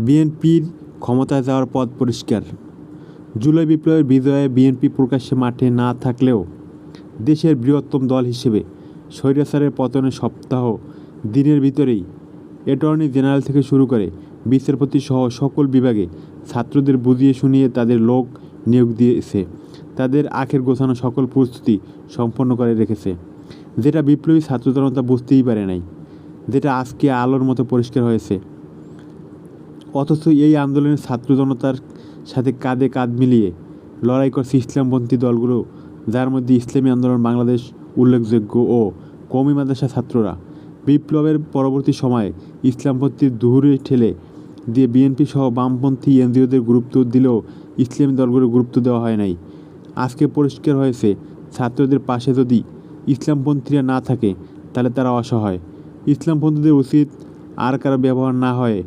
বিএনপির ক্ষমতায় যাওয়ার পথ পরিষ্কার। জুলাই বিপ্লবের বিজয়ে বিএনপি প্রকাশ্যে মাঠে না থাকলেও দেশের বৃহত্তম দল হিসেবে স্বৈরাচারের পতনের সপ্তাহ দিনের ভিতরেই অ্যাটর্নি জেনারেল থেকে শুরু করে বিচারপতি সহ সকল বিভাগে ছাত্রদের বুঝিয়ে শুনিয়ে তাদের লোক নিয়োগ দিয়েছে, তাদের আখের গোছানো সকল প্রস্তুতি সম্পন্ন করে রেখেছে, যেটা বিপ্লবী ছাত্র জনতা বুঝতেই পারে নাই, যেটা আজকে আলোর মতো পরিষ্কার হয়েছে। অথচ এই আন্দোলনের ছাত্র জনতার সাথে কাঁধে কাঁধ মিলিয়ে লড়াই করছে ইসলামপন্থী দলগুলো, যার মধ্যে ইসলামী আন্দোলন বাংলাদেশ উল্লেখযোগ্য ও কওমি মাদ্রাসা ছাত্ররা। বিপ্লবের পরবর্তী সময়ে ইসলামপন্থীর দুহুরে ঠেলে দিয়ে বিএনপি সহ বামপন্থী এনজিওদের গুরুত্ব দিলেও ইসলামী দলগুলোর গুরুত্ব দেওয়া হয় নাই। আজকে পরিষ্কার হয়েছে, ছাত্রদের পাশে যদি ইসলামপন্থীরা না থাকে তাহলে তারা অসহায়। ইসলামপন্থীদের উচিত আর কারো ব্যবহার না হয়ে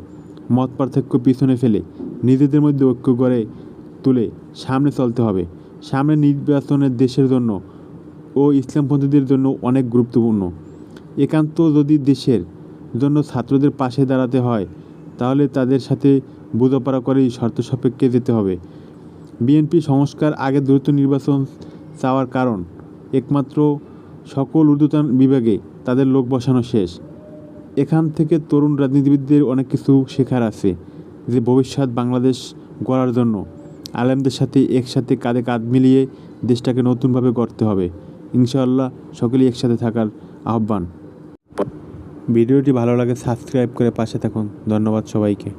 মত পার্থক্য পিছনে ফেলে নিজেদের মধ্যে ঐক্য গড়ে তুলে সামনে চলতে হবে। সামনে নির্বাচনের দেশের জন্য ও ইসলামপন্থীদের জন্য অনেক গুরুত্বপূর্ণ। একান্ত যদি দেশের জন্য ছাত্রদের পাশে দাঁড়াতে হয় তাহলে তাদের সাথে বোঝাপড়া করেই শর্ত সাপেক্ষে যেতে হবে। বিএনপি সংস্কার আগে দ্রুত নির্বাচন চাওয়ার কারণ একমাত্র সকল ঊর্ধ্বতন বিভাগে তাদের লোক বসানো শেষ। এখান থেকে তরুণ রাজনীতিবিদদের অনেক কিছু শেখার আছে, যে ভবিষ্যৎ বাংলাদেশ গড়ার জন্য আলেমদের সাথে একসাথে কাঁধে কাঁধ মিলিয়ে দেশটাকে নতুনভাবে গড়তে হবে। ইনশাআল্লাহ সকলেই একসাথে থাকার আহ্বান। ভিডিওটি ভালো লাগে সাবস্ক্রাইব করে পাশে থাকুন। ধন্যবাদ সবাইকে।